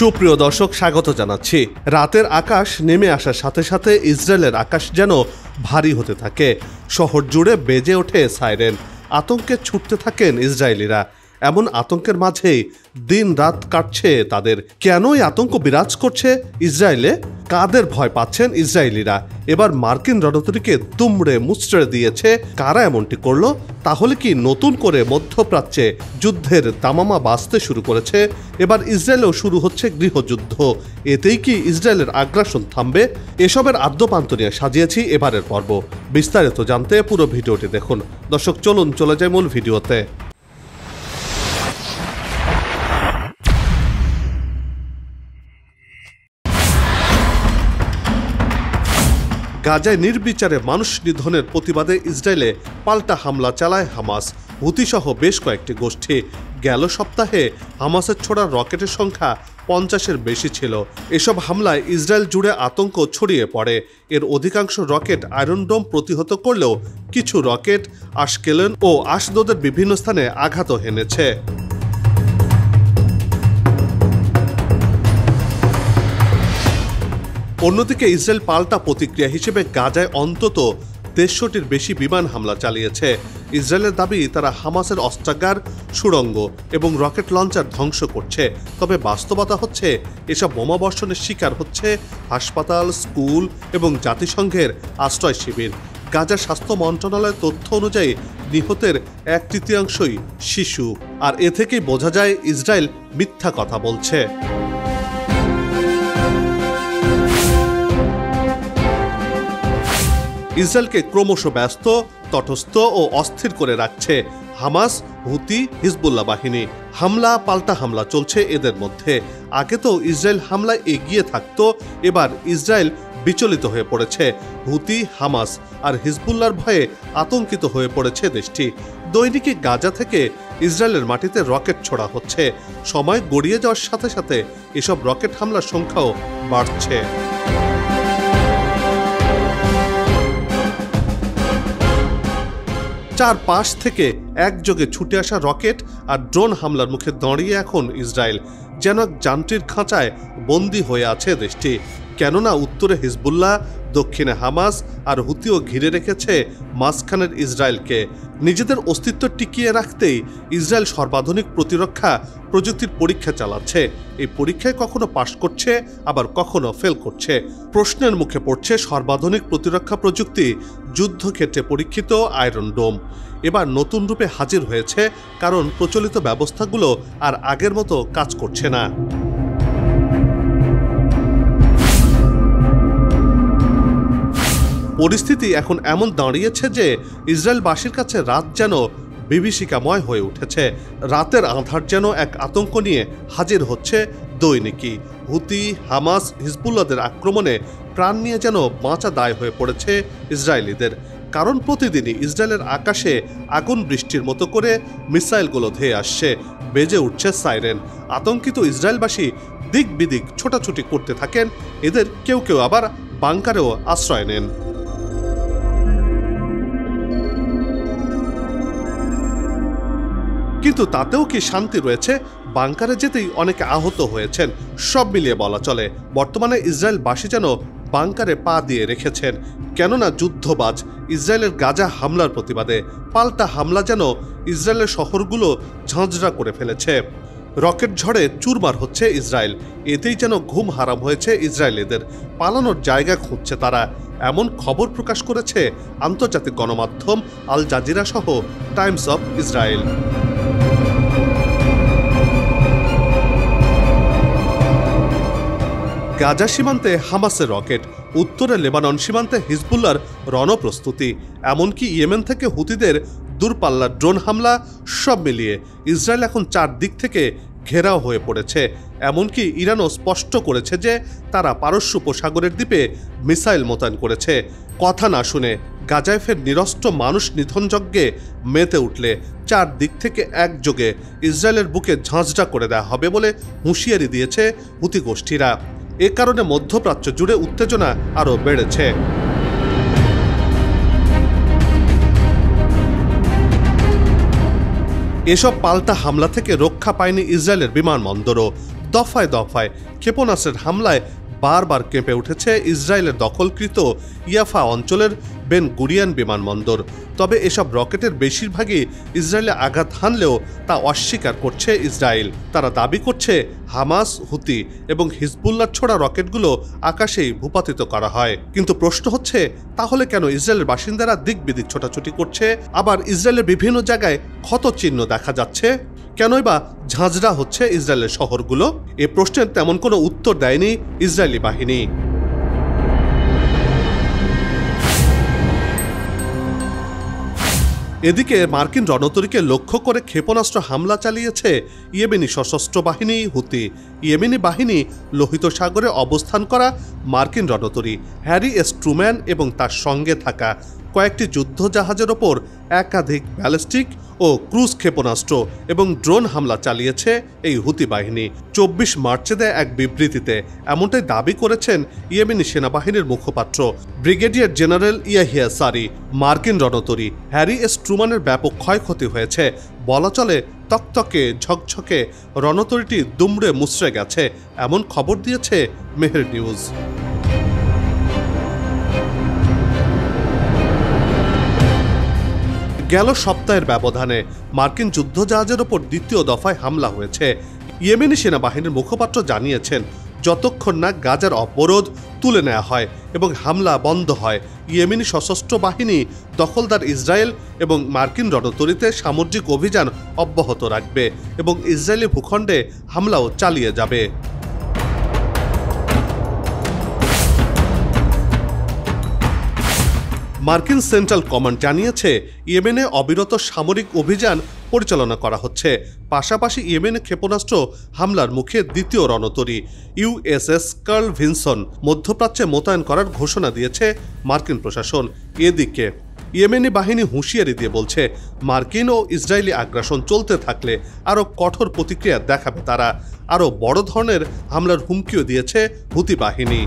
সুপ্রিয় দর্শক, স্বাগত জানাচ্ছি। রাতের আকাশ নেমে আসার সাথে সাথে ইসরায়েলের আকাশ যেন ভারী হতে থাকে। শহর জুড়ে বেজে ওঠে সাইরেন। আতঙ্কে ছুটতে থাকেন ইসরায়েলিরা। এমন আতঙ্কের মাঝেই দিন রাত কাটছে তাদের। কেনই আতঙ্ক বিরাজ করছে ইসরায়েলে? কাদের ভয় পাচ্ছেন ইসরায়েলিরা? এবার মার্কিন রণতরীকে দুমড়ে মুচড়ে দিয়েছে কারা এমনটি করলো? তাহলে কি নতুন করে মধ্যপ্রাচ্যে যুদ্ধের দামামা বাজতে শুরু করেছে? এবার ইসরায়েলেও শুরু হচ্ছে গৃহযুদ্ধ। এতেই কি ইসরায়েলের আগ্রাসন থামবে? এসবের আদ্যপান্ত নিয়ে সাজিয়েছি এবারের পর্ব। বিস্তারিত জানতে পুরো ভিডিওটি দেখুন। দর্শক, চলুন চলে যাই মূল ভিডিওতে। গাজায় নির্বিচারে মানুষ নিধনের প্রতিবাদে ইসরায়েলে পাল্টা হামলা চালায় হামাস, হুতিসহ বেশ কয়েকটি গোষ্ঠী। গেল সপ্তাহে হামাসের ছোড়া রকেটের সংখ্যা 50-এর বেশি ছিল। এসব হামলায় ইসরায়েল জুড়ে আতঙ্ক ছড়িয়ে পড়ে। এর অধিকাংশ রকেট আয়রন ডোম প্রতিহত করলেও কিছু রকেট আশকেলন ও আশদোদের বিভিন্ন স্থানে আঘাত হেনেছে। অন্যদিকে ইসরায়েল পাল্টা প্রতিক্রিয়া হিসেবে গাজায় অন্তত 150-টির বেশি বিমান হামলা চালিয়েছে। ইসরায়েলের দাবি তারা হামাসের অস্ত্রাগার, সুড়ঙ্গ এবং রকেট লঞ্চার ধ্বংস করছে। তবে বাস্তবতা হচ্ছে এসব বোমাবর্ষণের শিকার হচ্ছে হাসপাতাল, স্কুল এবং জাতিসংঘের আশ্রয় শিবির। গাজার স্বাস্থ্য মন্ত্রণালয়ের তথ্য অনুযায়ী নিহতের 1/3 শিশু। আর এ থেকেই বোঝা যায় ইসরায়েল মিথ্যা কথা বলছে। ইসরায়েলকে ক্রমশ ব্যস্ত, তটস্থ ও অস্থির করে রাখছে হামাস, হুতি, হিজবুল্লাহ বাহিনী। হামলা পাল্টা হামলা চলছে এদের মধ্যে। আগে তো ইসরায়েল হামলায় এগিয়ে থাকতো, এবার ইসরায়েল বিচলিত হয়ে পড়েছে। হুতি, হামাস আর হিজবুল্লাহর ভয়ে আতঙ্কিত হয়ে পড়েছে দেশটি। দৈনিকই গাজা থেকে ইসরায়েলের মাটিতে রকেট ছোড়া হচ্ছে। সময় গড়িয়ে যাওয়ার সাথে সাথে এসব রকেট হামলার সংখ্যাও বাড়ছে। চারপাশ থেকে একযোগে ছুটে আসা রকেট আর ড্রোন হামলার মুখে দাঁড়িয়ে এখন ইসরায়েল যেন এক যান্ত্রিক খাঁচায় বন্দী হয়ে আছে দেশটি। কেননা উত্তরে হিজবুল্লাহ, দক্ষিণে হামাস আর হুতিও ঘিরে রেখেছে মাঝখানের ইসরায়েলকে। নিজেদের অস্তিত্ব টিকিয়ে রাখতেই ইসরায়েল সর্বাধুনিক প্রতিরক্ষা প্রযুক্তির পরীক্ষা চালাচ্ছে। এই পরীক্ষায় কখনো পাশ করছে, আবার কখনো ফেল করছে। প্রশ্নের মুখে পড়ছে সর্বাধুনিক প্রতিরক্ষা প্রযুক্তি, যুদ্ধক্ষেত্রে পরীক্ষিত আয়রন ডোম। এবার নতুন রূপে হাজির হয়েছে, কারণ প্রচলিত ব্যবস্থাগুলো আর আগের মতো কাজ করছে না। পরিস্থিতি এখন এমন দাঁড়িয়েছে যে ইসরায়েলবাসীর কাছে রাত যেন বিভীষিকাময় হয়ে উঠেছে। রাতের আঁধার যেন এক আতঙ্ক নিয়ে হাজির হচ্ছে দৈনিকই। হুতি, হামাস, হিজবুল্লাহদের আক্রমণে প্রাণ নিয়ে যেন বাঁচা দায় হয়ে পড়েছে ইসরায়েলিদের। কারণ প্রতিদিনই ইসরায়েলের আকাশে আগুন বৃষ্টির মতো করে মিসাইলগুলো ধেয়ে আসছে, বেজে উঠছে সাইরেন। আতঙ্কিত ইসরায়েলবাসী দিক বিদিক ছোটাছুটি করতে থাকেন। এদের কেউ কেউ আবার বাংকারেও আশ্রয় নেন। কিন্তু তাতেও কি শান্তি রয়েছে? বাংকারে যেতেই অনেকে আহত হয়েছেন। সব মিলিয়ে বলা চলে বর্তমানে ইসরায়েলবাসী যেন বাংকারে পা দিয়ে রেখেছেন। কেননা যুদ্ধবাজ ইসরায়েলের গাজা হামলার প্রতিবাদে পাল্টা হামলা যেন ইসরায়েলের শহরগুলো ঝাঁঝরা করে ফেলেছে। রকেট ঝড়ে চুরমার হচ্ছে ইসরায়েল। এতেই যেন ঘুম হারাম হয়েছে ইসরায়েলিদের। পালানোর জায়গা খুঁজছে তারা। এমন খবর প্রকাশ করেছে আন্তর্জাতিক গণমাধ্যম আল জাজিরা সহ টাইমস অফ ইসরায়েল। গাজা সীমান্তে হামাসের রকেট, উত্তরে লেবানন সীমান্তে হিজবুল্লাহর রণপ্রস্তুতি, এমনকি ইয়েমেন থেকে হুতিদের দূরপাল্লার ড্রোন হামলা, সব মিলিয়ে ইসরায়েল এখন চারদিক থেকে ঘেরাও হয়ে পড়েছে। এমনকি ইরানও স্পষ্ট করেছে যে তারা পারস্য উপসাগরের দ্বীপে মিসাইল মোতায়েন করেছে। কথা না শুনে গাজায় ফের নিরস্ত্র মানুষ নিধনযজ্ঞে মেতে উঠলে চারদিক থেকে একযোগে ইসরায়েলের বুকে ঝাঁঝরা করে দেওয়া হবে বলে হুঁশিয়ারি দিয়েছে হুতি গোষ্ঠীরা। এ কারণে মধ্যপ্রাচ্য জুড়ে উত্তেজনা আরও বেড়েছে। এসব পাল্টা হামলা থেকে রক্ষা পায়নি ইসরায়েলের বিমানবন্দরও। দফায় দফায় ক্ষেপণাস্ত্রের হামলায় বারবার কেঁপে উঠেছে ইসরায়েলের দখলকৃত ইয়াফা অঞ্চলের বেন গুরিয়ান বিমানবন্দর। তবে এসব রকেটের বেশিরভাগই ইসরায়েলে আঘাত হানলেও তা অস্বীকার করছে ইসরায়েল। তারা দাবি করছে হামাস, হুতি এবং হিজবুল্লাহর ছোড়া রকেটগুলো আকাশেই ভূপাতিত করা হয়। কিন্তু প্রশ্ন হচ্ছে, তাহলে কেন ইসরায়েলের বাসিন্দারা দিক বিদিক ছোটাছুটি করছে, আবার ইসরায়েলের বিভিন্ন জায়গায় ক্ষত চিহ্ন দেখা যাচ্ছে? কেনই বা ঝাঁঝরা হচ্ছে ইসরায়েলের শহরগুলো? এ প্রশ্নের তেমন কোনো উত্তর দেয়নি ইসরায়েলি বাহিনী। এদিকে মার্কিন রণতরীকে লক্ষ্য করে ক্ষেপণাস্ত্র হামলা চালিয়েছে ইয়েমেনি সশস্ত্র বাহিনী হুতি। ইয়েমেনি বাহিনী লোহিত সাগরে অবস্থান করা মার্কিন রণতরী হ্যারি এস ট্রুম্যান এবং তার সঙ্গে থাকা কয়েকটি যুদ্ধজাহাজের ওপর একাধিক ব্যালিস্টিক ও ক্রুজ ক্ষেপণাস্ত্র এবং ড্রোন হামলা চালিয়েছে এই হুতি বাহিনী। 24 মার্চে দেয় এক বিবৃতিতে এমনটাই দাবি করেছেন ইয়েমেনি সেনাবাহিনীর মুখপাত্র ব্রিগেডিয়ার জেনারেল ইয়াহিয়া সারি। মার্কিন রণতরী হ্যারি এস ট্রুম্যানের ব্যাপক ক্ষয়ক্ষতি হয়েছে। বলা চলে তকতকে ঝকঝকে রণতরীটি দুমড়ে মুচড়ে গেছে, এমন খবর দিয়েছে মেহের নিউজ। গেল সপ্তাহের ব্যবধানে মার্কিন যুদ্ধজাহাজের ওপর দ্বিতীয় দফায় হামলা হয়েছে। ইয়েমেনি সেনাবাহিনীর মুখপাত্র জানিয়েছেন, যতক্ষণ না গাজার অবরোধ তুলে নেওয়া হয় এবং হামলা বন্ধ হয়, ইয়েমেনি সশস্ত্র বাহিনী দখলদার ইসরায়েল এবং মার্কিন রণতরীতে সামরিক অভিযান অব্যাহত রাখবে এবং ইসরায়েলি ভূখণ্ডে হামলাও চালিয়ে যাবে। মার্কিন সেন্ট্রাল কমান্ড জানিয়েছে, ইয়েমেনে অবিরত সামরিক অভিযান পরিচালনা করা হচ্ছে। পাশাপাশি ইয়েমেনে ক্ষেপণাস্ত্র হামলার মুখে দ্বিতীয় রণতরী ইউএসএস কার্ল ভিনসন মধ্যপ্রাচ্যে মোতায়েন করার ঘোষণা দিয়েছে মার্কিন প্রশাসন। এদিকে ইয়েমেনি বাহিনী হুঁশিয়ারি দিয়ে বলছে, মার্কিন ও ইসরায়েলি আগ্রাসন চলতে থাকলে আরও কঠোর প্রতিক্রিয়া দেখাবে তারা। আরও বড় ধরনের হামলার হুমকিও দিয়েছে হুতি বাহিনী।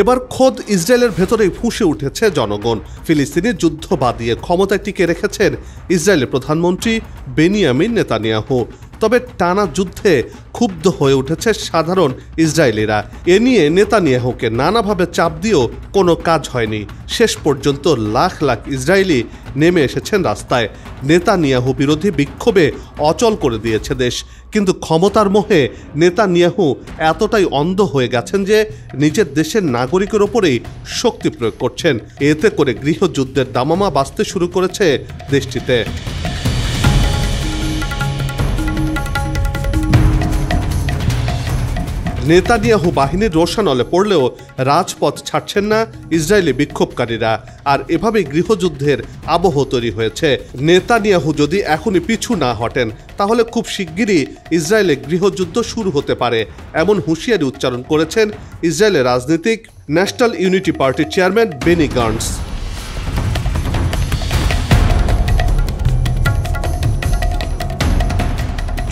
এবার খোদ ইসরায়েলের ভেতরেই ফুঁসে উঠেছে জনগণ। ফিলিস্তিনের যুদ্ধ বাদিয়ে ক্ষমতায় টিকে রেখেছেন ইসরায়েলের প্রধানমন্ত্রী বেনিয়ামিন নেতানিয়াহু। তবে টানা যুদ্ধে ক্ষুব্ধ হয়ে উঠেছে সাধারণ ইসরায়েলিরা। এ নিয়ে নেতানিয়াহুকে নানাভাবে চাপ দিয়েও কোনো কাজ হয়নি। শেষ পর্যন্ত লাখ লাখ ইসরায়েলি নেমে এসেছেন রাস্তায়। নেতানিয়াহু বিরোধী বিক্ষোভে অচল করে দিয়েছে দেশ। কিন্তু ক্ষমতার মোহে নেতানিয়াহু এতটাই অন্ধ হয়ে গেছেন যে নিজের দেশের নাগরিকের ওপরেই শক্তি প্রয়োগ করছেন। এতে করে গৃহযুদ্ধের দামামা বাজতে শুরু করেছে দেশটিতে। নেতানিয়াহু বাহিনীর রোষানলে পড়লেও রাজপথ ছাড়ছেন না ইসরায়েলি বিক্ষোভকারীরা। আর এভাবেই গৃহযুদ্ধের আবহ তৈরি হয়েছে। নেতানিয়াহু যদি এখনই পিছু না হটেন, তাহলে খুব শিগগিরই ইসরায়েলে গৃহযুদ্ধ শুরু হতে পারে, এমন হুঁশিয়ারি উচ্চারণ করেছেন ইসরায়েলের রাজনীতিক ন্যাশনাল ইউনিটি পার্টির চেয়ারম্যান বেনি গান্টস।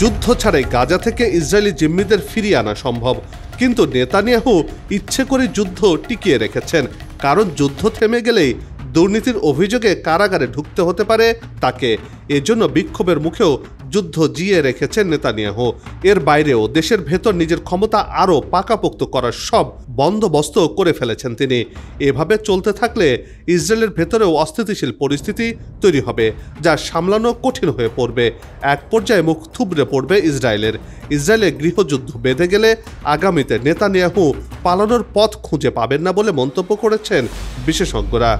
যুদ্ধ ছাড়াই গাজা থেকে ইসরায়েলি জিম্মিদের ফিরিয়ে আনা সম্ভব, কিন্তু নেতানিয়াহু ইচ্ছে করে যুদ্ধ টিকিয়ে রেখেছেন। কারণ যুদ্ধ থেমে গেলেই দুর্নীতির অভিযোগে কারাগারে ঢুকতে হতে পারে তাকে। এজন্য বিক্ষোভের মুখেও যুদ্ধ জিয়ে রেখেছেন নেতানিয়াহু। এর বাইরেও দেশের ভেতর নিজের ক্ষমতা আরও পাকাপোক্ত করার সব বন্দোবস্ত করে ফেলেছেন তিনি। এভাবে চলতে থাকলে ইসরায়েলের ভেতরেও অস্থিতিশীল পরিস্থিতি তৈরি হবে, যা সামলানো কঠিন হয়ে পড়বে। এক পর্যায়ে মুখ থুবড়ে পড়বে ইসরায়েলের। ইসরায়েলে গৃহযুদ্ধ বেঁধে গেলে আগামীতে নেতানিয়াহু পালানোর পথ খুঁজে পাবেন না বলে মন্তব্য করেছেন বিশেষজ্ঞরা।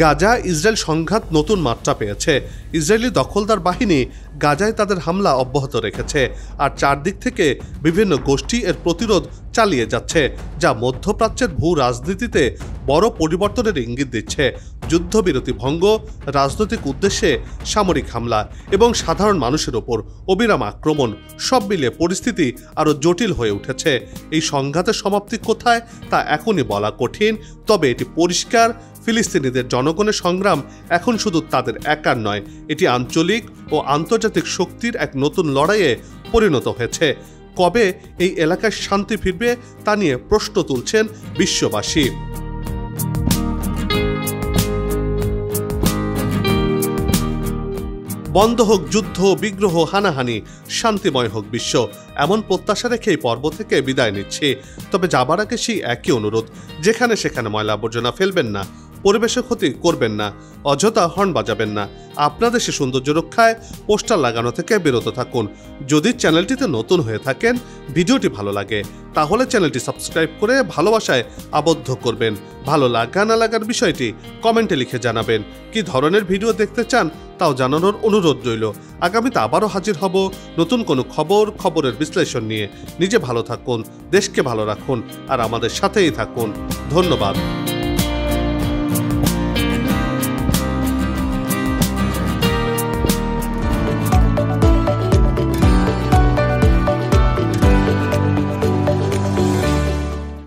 গাজা ইসরায়েল সংঘাত নতুন মাত্রা পেয়েছে। ইসরায়েলি দখলদার বাহিনী গাজায় তাদের হামলা অব্যাহত রেখেছে, আর চারদিক থেকে বিভিন্ন গোষ্ঠী এর প্রতিরোধ চালিয়ে যাচ্ছে, যা মধ্যপ্রাচ্যের ভূ রাজনীতিতে বড় পরিবর্তনের ইঙ্গিত দিচ্ছে। যুদ্ধবিরতি ভঙ্গ, রাজনৈতিক উদ্দেশ্যে সামরিক হামলা এবং সাধারণ মানুষের ওপর অবিরাম আক্রমণ, সব মিলিয়ে পরিস্থিতি আরও জটিল হয়ে উঠেছে। এই সংঘাতের সমাপ্তি কোথায় তা এখনই বলা কঠিন, তবে এটি পরিষ্কার, ফিলিস্তিনিদের জনগণের সংগ্রাম এখন শুধু তাদের একার নয়, এটি আঞ্চলিক ও আন্তর্জাতিক শক্তির এক নতুন লড়াইয়ে পরিণত হয়েছে। কবে এই এলাকায় শান্তি ফিরবে তা নিয়ে প্রশ্ন তুলছেন বিশ্ববাসী। বন্ধ হোক যুদ্ধ, বিগ্রহ, হানাহানি, শান্তিময় হোক বিশ্ব, এমন প্রত্যাশা রেখে এই পর্ব থেকে বিদায় নিচ্ছি। তবে যাবার আগে সেই একই অনুরোধ, যেখানে সেখানে ময়লা আবর্জনা ফেলবেন না, পরিবেশের ক্ষতি করবেন না, অযথা হর্ন বাজাবেন না, আপনাদের সে সৌন্দর্য রক্ষায় পোস্টার লাগানো থেকে বিরত থাকুন। যদি চ্যানেলটিতে নতুন হয়ে থাকেন, ভিডিওটি ভালো লাগে, তাহলে চ্যানেলটি সাবস্ক্রাইব করে ভালোবাসায় আবদ্ধ করবেন। ভালো লাগা না লাগার বিষয়টি কমেন্টে লিখে জানাবেন। কি ধরনের ভিডিও দেখতে চান তাও জানানোর অনুরোধ রইল। আগামীতে আবারও হাজির হব নতুন কোনো খবরের বিশ্লেষণ নিয়ে। নিজে ভালো থাকুন, দেশকে ভালো রাখুন, আর আমাদের সাথেই থাকুন। ধন্যবাদ।